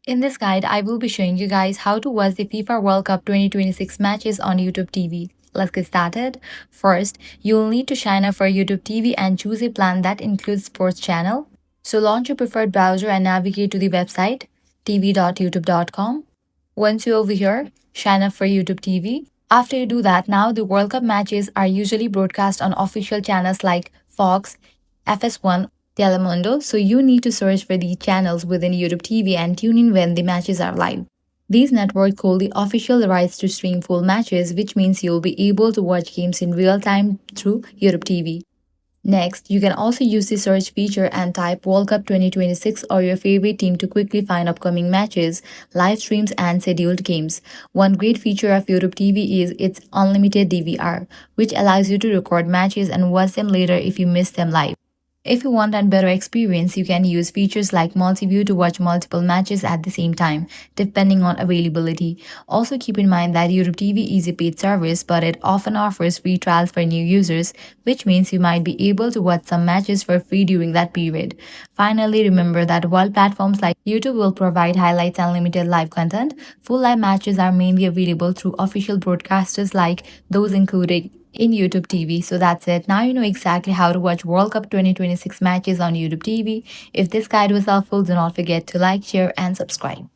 In this guide, I will be showing you guys how to watch the FIFA World Cup 2026 matches on YouTube TV. Let's get started. First, you will need to sign up for YouTube TV and choose a plan that includes sports channel. So launch your preferred browser and navigate to the website tv.youtube.com. Once you're over here, sign up for YouTube TV. After you do that, now the World Cup matches are usually broadcast on official channels like Fox, FS1, Telemundo, so you need to search for the channels within YouTube TV and tune in when the matches are live. These networks hold the official rights to stream full matches, which means you'll be able to watch games in real time through YouTube TV. Next, you can also use the search feature and type World Cup 2026 or your favorite team to quickly find upcoming matches, live streams, and scheduled games. One great feature of YouTube TV is its unlimited DVR, which allows you to record matches and watch them later if you miss them live. If you want a better experience, you can use features like multi-view to watch multiple matches at the same time, depending on availability. Also keep in mind that YouTube TV is a paid service, but it often offers free trials for new users, which means you might be able to watch some matches for free during that period. Finally, remember that while platforms like YouTube will provide highlights and limited live content, full live matches are mainly available through official broadcasters like those included in YouTube TV. So that's it. Now you know exactly how to watch World Cup 2026 matches on YouTube TV. If this guide was helpful, do not forget to like, share, and subscribe.